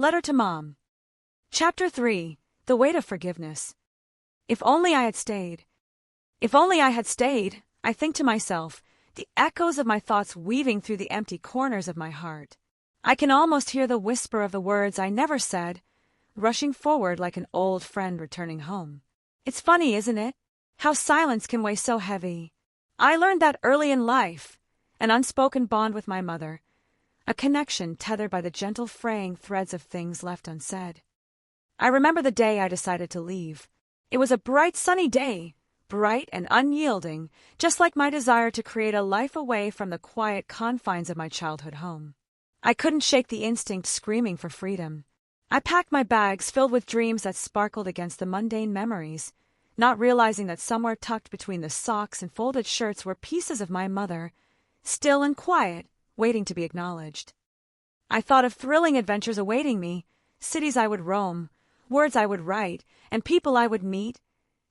Letter to Mom. Chapter 3. The Weight of Forgiveness. If only I had stayed. If only I had stayed, I think to myself, the echoes of my thoughts weaving through the empty corners of my heart. I can almost hear the whisper of the words I never said, rushing forward like an old friend returning home. It's funny, isn't it? How silence can weigh so heavy. I learned that early in life, an unspoken bond with my mother, a connection tethered by the gentle fraying threads of things left unsaid. I remember the day I decided to leave. It was a bright sunny day, bright and unyielding, just like my desire to create a life away from the quiet confines of my childhood home. I couldn't shake the instinct screaming for freedom. I packed my bags filled with dreams that sparkled against the mundane memories, not realizing that somewhere tucked between the socks and folded shirts were pieces of my mother, still and quiet, waiting to be acknowledged. I thought of thrilling adventures awaiting me, cities I would roam, words I would write, and people I would meet,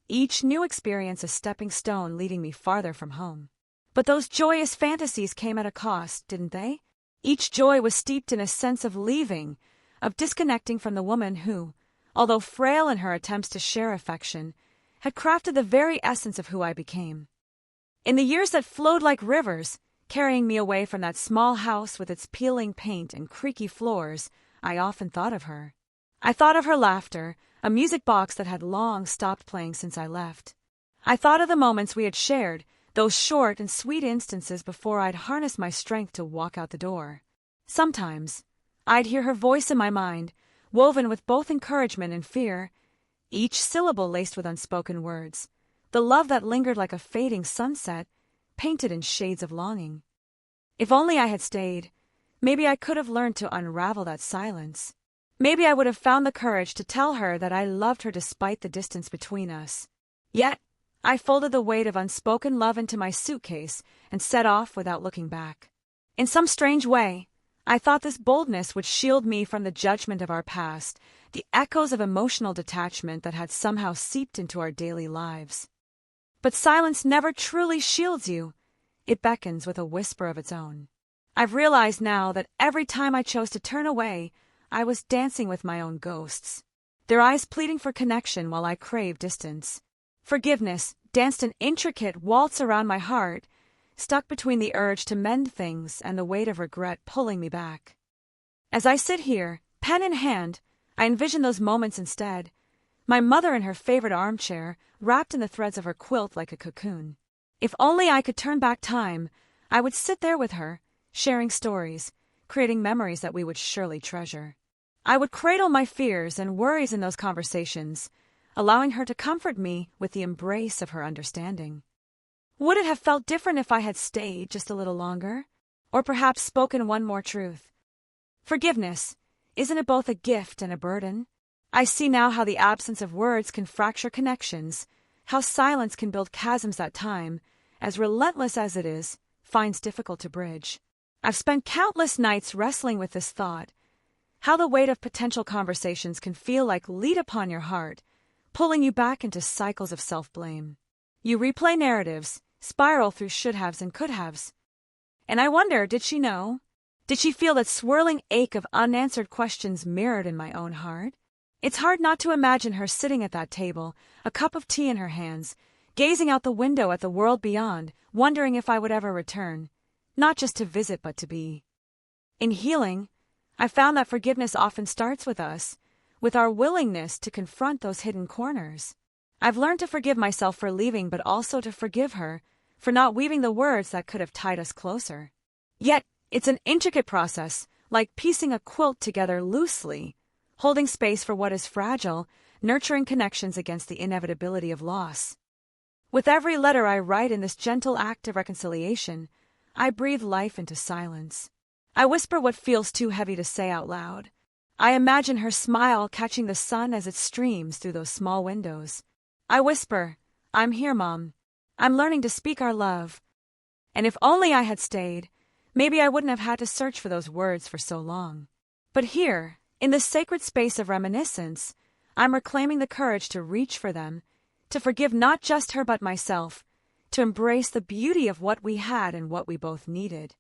each new experience a stepping stone leading me farther from home. But those joyous fantasies came at a cost, didn't they? Each joy was steeped in a sense of leaving, of disconnecting from the woman who, although frail in her attempts to share affection, had crafted the very essence of who I became. In the years that flowed like rivers, carrying me away from that small house with its peeling paint and creaky floors, I often thought of her. I thought of her laughter, a music box that had long stopped playing since I left. I thought of the moments we had shared, those short and sweet instances before I'd harnessed my strength to walk out the door. Sometimes, I'd hear her voice in my mind, woven with both encouragement and fear, each syllable laced with unspoken words, the love that lingered like a fading sunset, painted in shades of longing. If only I had stayed, maybe I could have learned to unravel that silence. Maybe I would have found the courage to tell her that I loved her despite the distance between us. Yet, I folded the weight of unspoken love into my suitcase and set off without looking back. In some strange way, I thought this boldness would shield me from the judgment of our past, the echoes of emotional detachment that had somehow seeped into our daily lives. But silence never truly shields you. It beckons with a whisper of its own. I've realized now that every time I chose to turn away, I was dancing with my own ghosts, their eyes pleading for connection while I craved distance. Forgiveness danced an intricate waltz around my heart, stuck between the urge to mend things and the weight of regret pulling me back. As I sit here, pen in hand, I envision those moments instead. My mother in her favorite armchair, wrapped in the threads of her quilt like a cocoon. If only I could turn back time, I would sit there with her, sharing stories, creating memories that we would surely treasure. I would cradle my fears and worries in those conversations, allowing her to comfort me with the embrace of her understanding. Would it have felt different if I had stayed just a little longer? Or perhaps spoken one more truth? Forgiveness, isn't it both a gift and a burden? I see now how the absence of words can fracture connections, how silence can build chasms that time, as relentless as it is, finds difficult to bridge. I've spent countless nights wrestling with this thought, how the weight of potential conversations can feel like lead upon your heart, pulling you back into cycles of self-blame. You replay narratives, spiral through should-haves and could-haves. And I wonder, did she know? Did she feel that swirling ache of unanswered questions mirrored in my own heart? It's hard not to imagine her sitting at that table, a cup of tea in her hands, gazing out the window at the world beyond, wondering if I would ever return, not just to visit but to be. In healing, I found that forgiveness often starts with us, with our willingness to confront those hidden corners. I've learned to forgive myself for leaving, but also to forgive her for not weaving the words that could have tied us closer. Yet, it's an intricate process, like piecing a quilt together loosely, holding space for what is fragile, nurturing connections against the inevitability of loss. With every letter I write in this gentle act of reconciliation, I breathe life into silence. I whisper what feels too heavy to say out loud. I imagine her smile catching the sun as it streams through those small windows. I whisper, "I'm here, Mom. I'm learning to speak our love." And if only I had stayed, maybe I wouldn't have had to search for those words for so long. But here, in the sacred space of reminiscence, I'm reclaiming the courage to reach for them, to forgive not just her but myself, to embrace the beauty of what we had and what we both needed.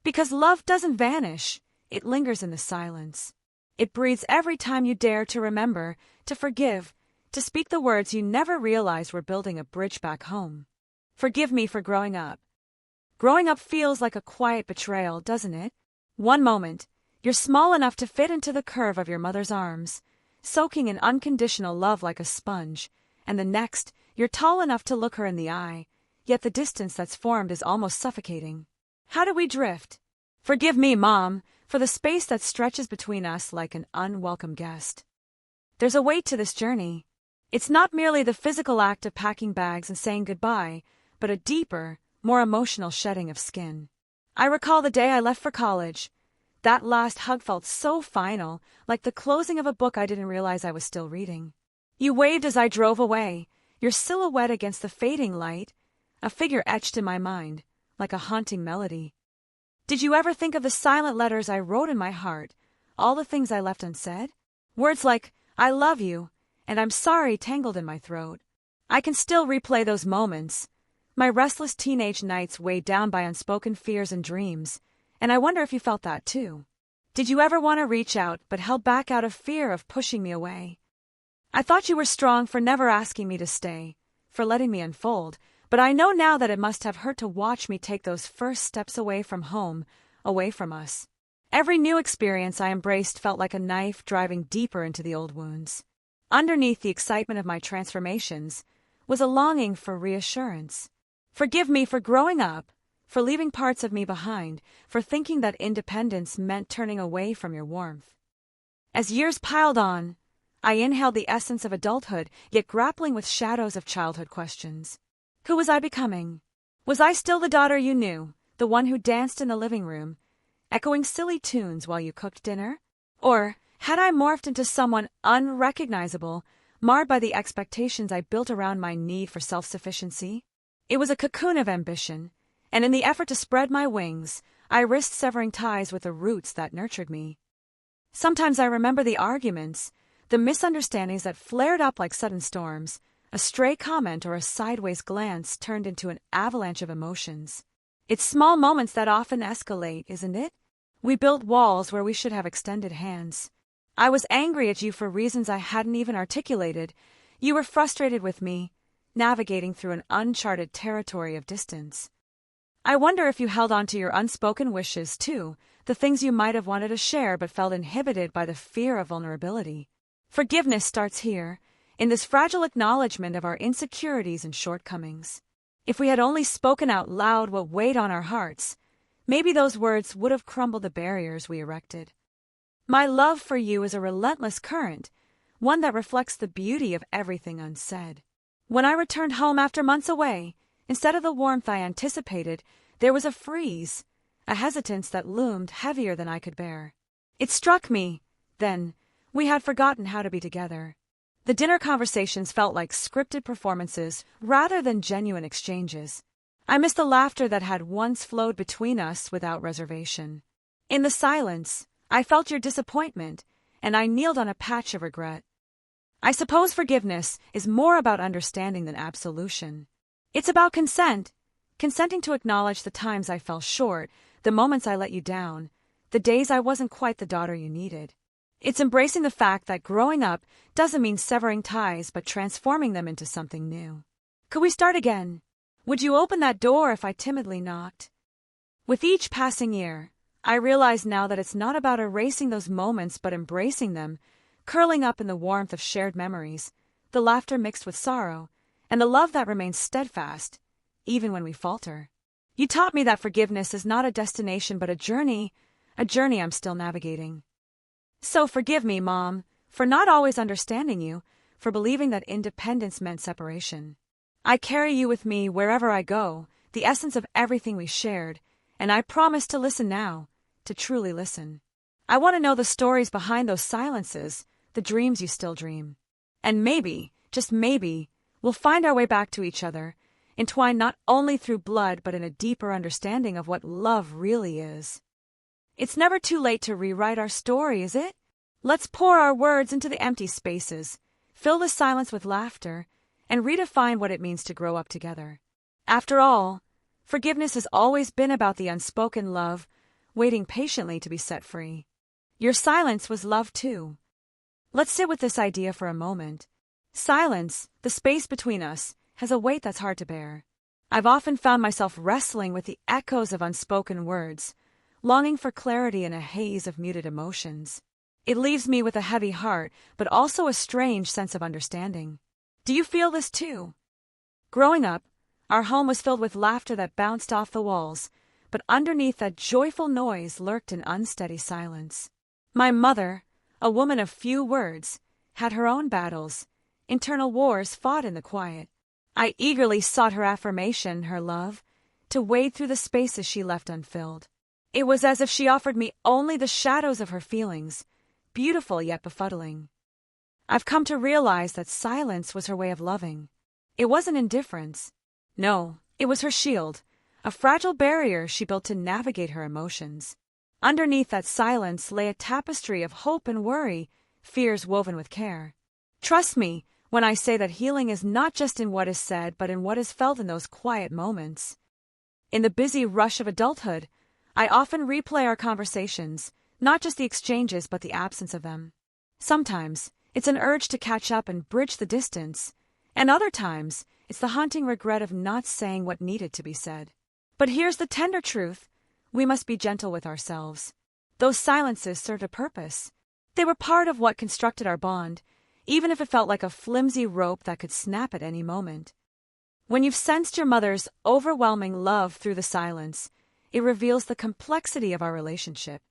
Because love doesn't vanish, it lingers in the silence. It breathes every time you dare to remember, to forgive, to speak the words you never realized were building a bridge back home. Forgive me for growing up. Growing up feels like a quiet betrayal, doesn't it? One moment, you're small enough to fit into the curve of your mother's arms, soaking in unconditional love like a sponge, and the next, you're tall enough to look her in the eye, yet the distance that's formed is almost suffocating. How do we drift? Forgive me, Mom, for the space that stretches between us like an unwelcome guest. There's a weight to this journey. It's not merely the physical act of packing bags and saying goodbye, but a deeper, more emotional shedding of skin. I recall the day I left for college. That last hug felt so final, like the closing of a book I didn't realize I was still reading. You waved as I drove away, your silhouette against the fading light, a figure etched in my mind, like a haunting melody. Did you ever think of the silent letters I wrote in my heart, all the things I left unsaid? Words like, I love you, and I'm sorry tangled in my throat. I can still replay those moments, my restless teenage nights weighed down by unspoken fears and dreams, and I wonder if you felt that too. Did you ever want to reach out but held back out of fear of pushing me away? I thought you were strong for never asking me to stay, for letting me unfold, but I know now that it must have hurt to watch me take those first steps away from home, away from us. Every new experience I embraced felt like a knife driving deeper into the old wounds. Underneath the excitement of my transformations was a longing for reassurance. Forgive me for growing up, for leaving parts of me behind, for thinking that independence meant turning away from your warmth. As years piled on, I inhaled the essence of adulthood, yet grappling with shadows of childhood questions. Who was I becoming? Was I still the daughter you knew, the one who danced in the living room, echoing silly tunes while you cooked dinner? Or had I morphed into someone unrecognizable, marred by the expectations I built around my need for self-sufficiency? It was a cocoon of ambition, and in the effort to spread my wings, I risked severing ties with the roots that nurtured me. Sometimes I remember the arguments, the misunderstandings that flared up like sudden storms, a stray comment or a sideways glance turned into an avalanche of emotions. It's small moments that often escalate, isn't it? We built walls where we should have extended hands. I was angry at you for reasons I hadn't even articulated. You were frustrated with me, navigating through an uncharted territory of distance. I wonder if you held on to your unspoken wishes, too, the things you might have wanted to share but felt inhibited by the fear of vulnerability. Forgiveness starts here, in this fragile acknowledgement of our insecurities and shortcomings. If we had only spoken out loud what weighed on our hearts, maybe those words would have crumbled the barriers we erected. My love for you is a relentless current, one that reflects the beauty of everything unsaid. When I returned home after months away, instead of the warmth I anticipated, there was a freeze, a hesitance that loomed heavier than I could bear. It struck me, then, we had forgotten how to be together. The dinner conversations felt like scripted performances rather than genuine exchanges. I missed the laughter that had once flowed between us without reservation. In the silence, I felt your disappointment, and I kneeled on a patch of regret. I suppose forgiveness is more about understanding than absolution. It's about consent, consenting to acknowledge the times I fell short, the moments I let you down, the days I wasn't quite the daughter you needed. It's embracing the fact that growing up doesn't mean severing ties but transforming them into something new. Could we start again? Would you open that door if I timidly knocked? With each passing year, I realize now that it's not about erasing those moments but embracing them, curling up in the warmth of shared memories, the laughter mixed with sorrow, and the love that remains steadfast, even when we falter. You taught me that forgiveness is not a destination but a journey I'm still navigating. So forgive me, Mom, for not always understanding you, for believing that independence meant separation. I carry you with me wherever I go, the essence of everything we shared, and I promise to listen now, to truly listen. I want to know the stories behind those silences, the dreams you still dream. And maybe, just maybe, we'll find our way back to each other, entwined not only through blood but in a deeper understanding of what love really is. It's never too late to rewrite our story, is it? Let's pour our words into the empty spaces, fill the silence with laughter, and redefine what it means to grow up together. After all, forgiveness has always been about the unspoken love, waiting patiently to be set free. Your silence was love too. Let's sit with this idea for a moment. Silence, the space between us, has a weight that's hard to bear. I've often found myself wrestling with the echoes of unspoken words, longing for clarity in a haze of muted emotions. It leaves me with a heavy heart, but also a strange sense of understanding. Do you feel this too? Growing up, our home was filled with laughter that bounced off the walls, but underneath that joyful noise lurked an unsteady silence. My mother, a woman of few words, had her own battles, internal wars fought in the quiet. I eagerly sought her affirmation, her love, to wade through the spaces she left unfilled. It was as if she offered me only the shadows of her feelings, beautiful yet befuddling. I've come to realize that silence was her way of loving. It wasn't indifference. No, it was her shield, a fragile barrier she built to navigate her emotions. Underneath that silence lay a tapestry of hope and worry, fears woven with care. Trust me when I say that healing is not just in what is said, but in what is felt in those quiet moments. In the busy rush of adulthood, I often replay our conversations, not just the exchanges but the absence of them. Sometimes, it's an urge to catch up and bridge the distance, and other times, it's the haunting regret of not saying what needed to be said. But here's the tender truth: we must be gentle with ourselves. Those silences served a purpose. They were part of what constructed our bond, even if it felt like a flimsy rope that could snap at any moment. When you've sensed your mother's overwhelming love through the silence, it reveals the complexity of our relationship.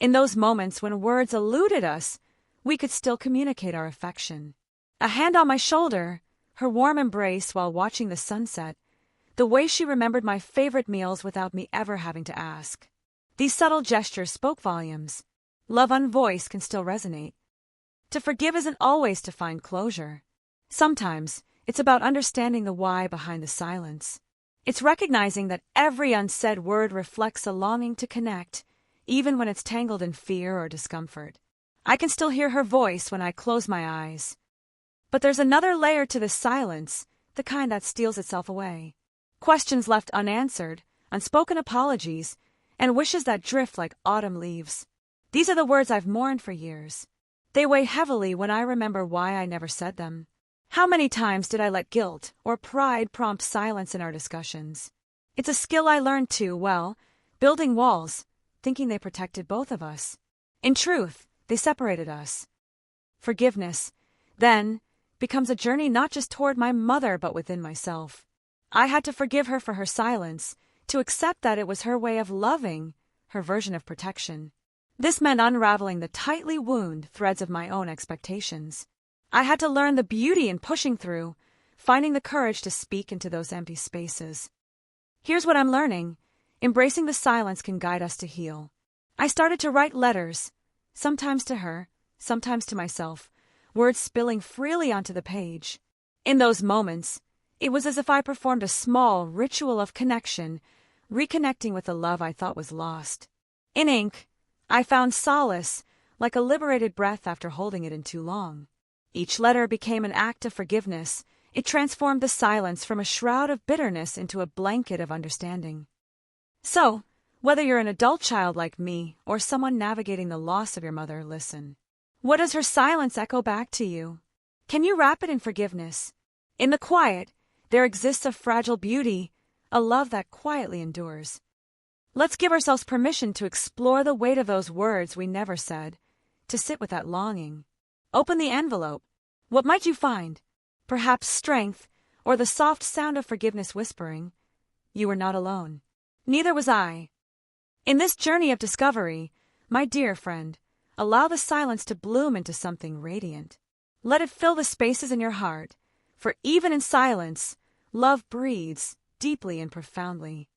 In those moments when words eluded us, we could still communicate our affection. A hand on my shoulder, her warm embrace while watching the sunset, the way she remembered my favorite meals without me ever having to ask. These subtle gestures spoke volumes. Love unvoiced can still resonate. To forgive isn't always to find closure. Sometimes, it's about understanding the why behind the silence. It's recognizing that every unsaid word reflects a longing to connect, even when it's tangled in fear or discomfort. I can still hear her voice when I close my eyes. But there's another layer to this silence, the kind that steals itself away. Questions left unanswered, unspoken apologies, and wishes that drift like autumn leaves. These are the words I've mourned for years. They weigh heavily when I remember why I never said them. How many times did I let guilt or pride prompt silence in our discussions? It's a skill I learned too well, building walls, thinking they protected both of us. In truth, they separated us. Forgiveness, then, becomes a journey not just toward my mother but within myself. I had to forgive her for her silence, to accept that it was her way of loving, her version of protection. This meant unraveling the tightly wound threads of my own expectations. I had to learn the beauty in pushing through, finding the courage to speak into those empty spaces. Here's what I'm learning: embracing the silence can guide us to heal. I started to write letters, sometimes to her, sometimes to myself, words spilling freely onto the page. In those moments, it was as if I performed a small ritual of connection, reconnecting with the love I thought was lost. In ink, I found solace, like a liberated breath after holding it in too long. Each letter became an act of forgiveness. It transformed the silence from a shroud of bitterness into a blanket of understanding. So, whether you're an adult child like me or someone navigating the loss of your mother, listen. What does her silence echo back to you? Can you wrap it in forgiveness? In the quiet, there exists a fragile beauty, a love that quietly endures. Let's give ourselves permission to explore the weight of those words we never said, to sit with that longing. Open the envelope. What might you find? Perhaps strength, or the soft sound of forgiveness whispering, "You were not alone. Neither was I." In this journey of discovery, my dear friend, allow the silence to bloom into something radiant. Let it fill the spaces in your heart, for even in silence, love breathes deeply and profoundly.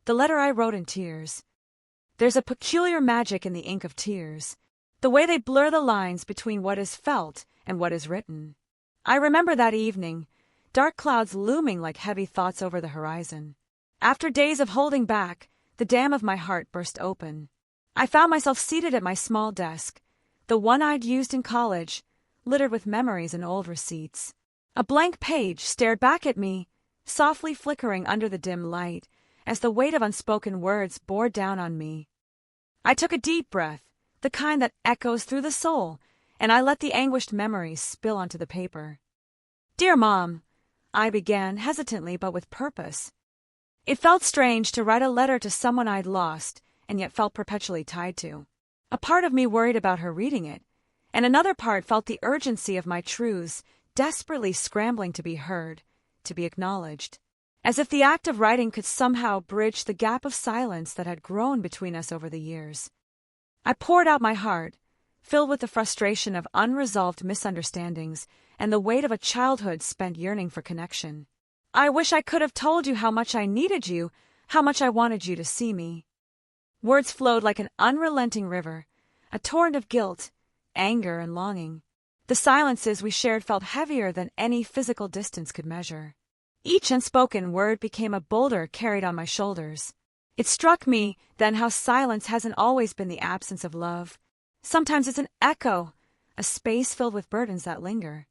The letter I wrote in tears. There's a peculiar magic in the ink of tears, the way they blur the lines between what is felt and what is written. I remember that evening, dark clouds looming like heavy thoughts over the horizon. After days of holding back, the dam of my heart burst open. I found myself seated at my small desk, the one I'd used in college, littered with memories and old receipts. A blank page stared back at me, softly flickering under the dim light, as the weight of unspoken words bore down on me. I took a deep breath, the kind that echoes through the soul, and I let the anguished memories spill onto the paper. "Dear Mom," I began, hesitantly but with purpose. It felt strange to write a letter to someone I'd lost and yet felt perpetually tied to. A part of me worried about her reading it, and another part felt the urgency of my truths, desperately scrambling to be heard, to be acknowledged, as if the act of writing could somehow bridge the gap of silence that had grown between us over the years. I poured out my heart, filled with the frustration of unresolved misunderstandings and the weight of a childhood spent yearning for connection. "I wish I could have told you how much I needed you, how much I wanted you to see me." Words flowed like an unrelenting river, a torrent of guilt, anger, and longing. The silences we shared felt heavier than any physical distance could measure. Each unspoken word became a boulder carried on my shoulders. It struck me then how silence hasn't always been the absence of love. Sometimes it's an echo, a space filled with burdens that linger.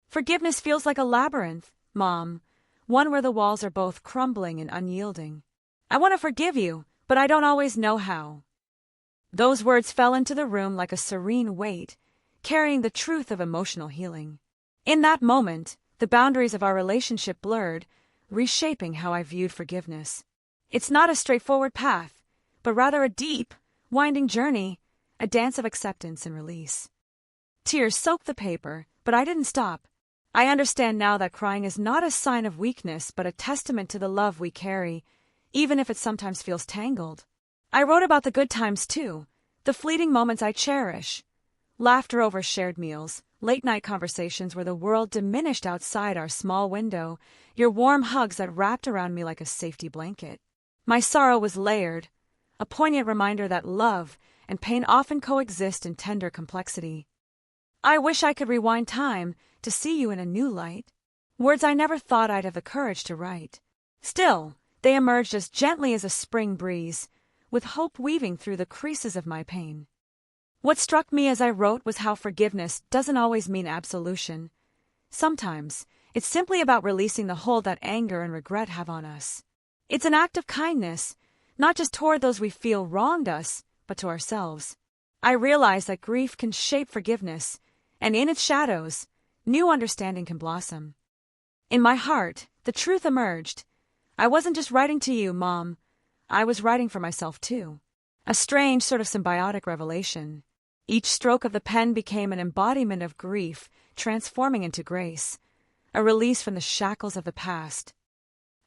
Forgiveness feels like a labyrinth, Mom, one where the walls are both crumbling and unyielding. I want to forgive you, but I don't always know how. Those words fell into the room like a serene weight, carrying the truth of emotional healing. In that moment, the boundaries of our relationship blurred, reshaping how I viewed forgiveness. It's not a straightforward path, but rather a deep, winding journey, a dance of acceptance and release. Tears soaked the paper, but I didn't stop. I understand now that crying is not a sign of weakness but a testament to the love we carry, even if it sometimes feels tangled. I wrote about the good times too, the fleeting moments I cherish. Laughter over shared meals, late-night conversations where the world diminished outside our small window, your warm hugs that wrapped around me like a safety blanket. My sorrow was layered, a poignant reminder that love and pain often coexist in tender complexity. I wish I could rewind time to see you in a new light. Words I never thought I'd have the courage to write. Still, they emerged as gently as a spring breeze, with hope weaving through the creases of my pain. What struck me as I wrote was how forgiveness doesn't always mean absolution. Sometimes, it's simply about releasing the hold that anger and regret have on us. It's an act of kindness, not just toward those we feel wronged us, but to ourselves. I realize that grief can shape forgiveness, and in its shadows, new understanding can blossom. In my heart, the truth emerged. I wasn't just writing to you, Mom. I was writing for myself too. A strange sort of symbiotic revelation. Each stroke of the pen became an embodiment of grief, transforming into grace, a release from the shackles of the past.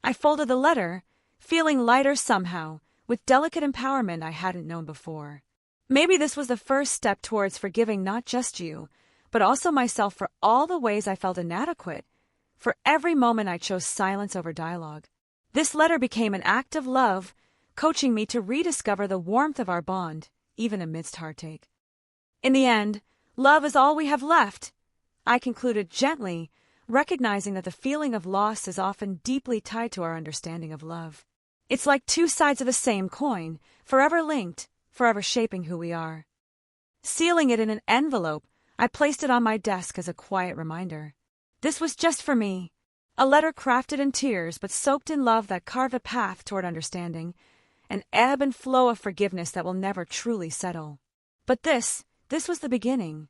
I folded the letter, feeling lighter somehow, with delicate empowerment I hadn't known before. Maybe this was the first step towards forgiving not just you, but also myself for all the ways I felt inadequate, for every moment I chose silence over dialogue. This letter became an act of love, coaching me to rediscover the warmth of our bond, even amidst heartache. In the end, love is all we have left, I concluded gently, recognizing that the feeling of loss is often deeply tied to our understanding of love. It's like two sides of the same coin, forever linked, forever shaping who we are. Sealing it in an envelope, I placed it on my desk as a quiet reminder. This was just for me, a letter crafted in tears but soaked in love that carved a path toward understanding, an ebb and flow of forgiveness that will never truly settle. But this was the beginning.